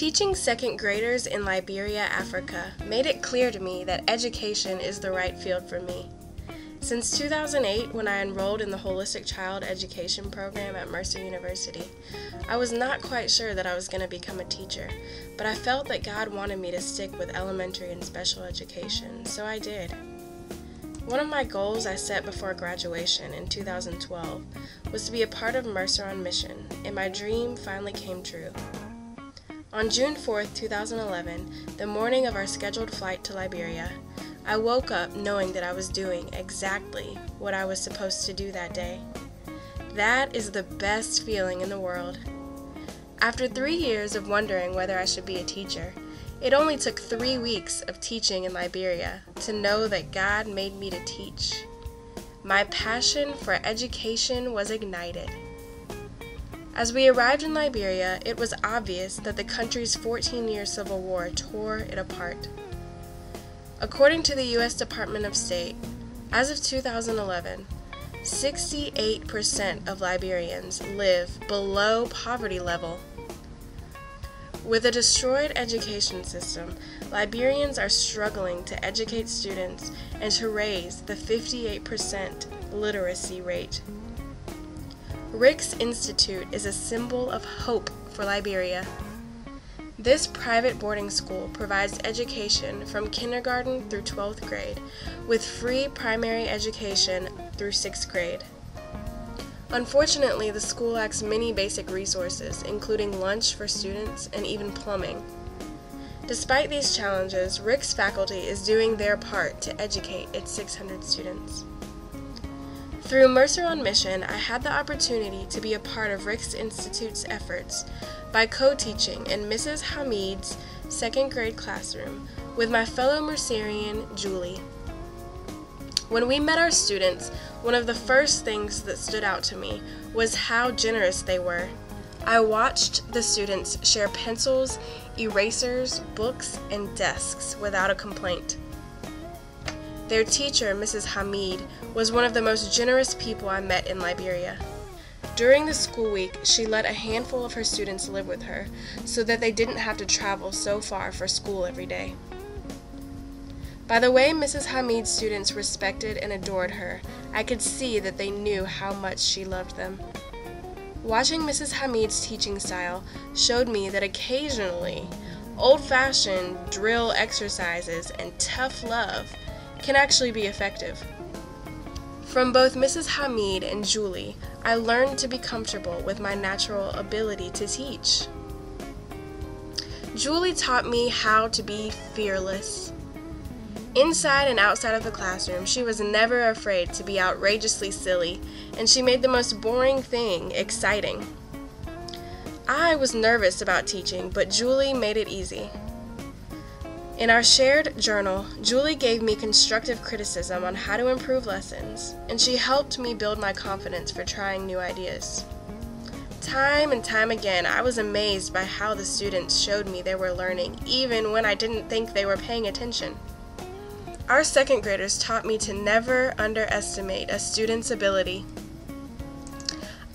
Teaching second graders in Liberia, Africa, made it clear to me that education is the right field for me. Since 2008, when I enrolled in the Holistic Child Education program at Mercer University, I was not quite sure that I was going to become a teacher, but I felt that God wanted me to stick with elementary and special education, so I did. One of my goals I set before graduation in 2012 was to be a part of Mercer on Mission, and my dream finally came true. On June 4, 2011, the morning of our scheduled flight to Liberia, I woke up knowing that I was doing exactly what I was supposed to do that day. That is the best feeling in the world. After 3 years of wondering whether I should be a teacher, it only took 3 weeks of teaching in Liberia to know that God made me to teach. My passion for education was ignited. As we arrived in Liberia, it was obvious that the country's 14-year civil war tore it apart. According to the U.S. Department of State, as of 2011, 68% of Liberians live below poverty level. With a destroyed education system, Liberians are struggling to educate students and to raise the 58% literacy rate. Rick's Institute is a symbol of hope for Liberia. This private boarding school provides education from kindergarten through 12th grade, with free primary education through 6th grade. Unfortunately, the school lacks many basic resources, including lunch for students and even plumbing. Despite these challenges, Rick's faculty is doing their part to educate its 600 students. Through Mercer on Mission, I had the opportunity to be a part of Rick's Institute's efforts by co-teaching in Mrs. Hamid's 2nd grade classroom with my fellow Mercerian, Julie. When we met our students, one of the first things that stood out to me was how generous they were. I watched the students share pencils, erasers, books, and desks without a complaint. Their teacher, Mrs. Hamid, was one of the most generous people I met in Liberia. During the school week, she let a handful of her students live with her so that they didn't have to travel so far for school every day. By the way Mrs. Hamid's students respected and adored her, I could see that they knew how much she loved them. Watching Mrs. Hamid's teaching style showed me that occasionally, old-fashioned drill exercises and tough love can actually be effective. From both Mrs. Hamid and Julie, I learned to be comfortable with my natural ability to teach. Julie taught me how to be fearless. Inside and outside of the classroom, she was never afraid to be outrageously silly, and she made the most boring thing exciting. I was nervous about teaching, but Julie made it easy. In our shared journal, Julie gave me constructive criticism on how to improve lessons, and she helped me build my confidence for trying new ideas. Time and time again, I was amazed by how the students showed me they were learning, even when I didn't think they were paying attention. Our 2nd graders taught me to never underestimate a student's ability.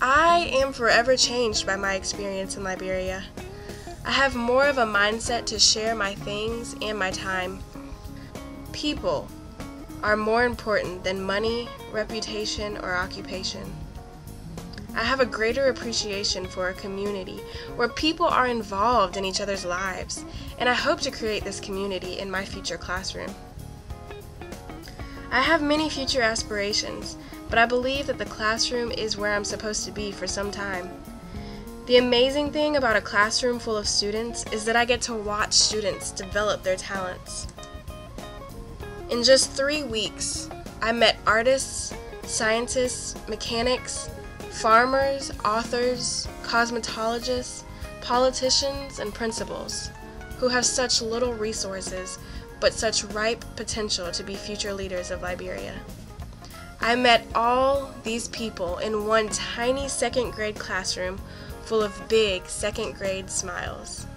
I am forever changed by my experience in Liberia. I have more of a mindset to share my things and my time. People are more important than money, reputation, or occupation. I have a greater appreciation for a community where people are involved in each other's lives, and I hope to create this community in my future classroom. I have many future aspirations, but I believe that the classroom is where I'm supposed to be for some time. The amazing thing about a classroom full of students is that I get to watch students develop their talents. In just 3 weeks, I met artists, scientists, mechanics, farmers, authors, cosmetologists, politicians, and principals who have such little resources but such ripe potential to be future leaders of Liberia. I met all these people in one tiny 2nd grade classroom full of big 2nd grade smiles.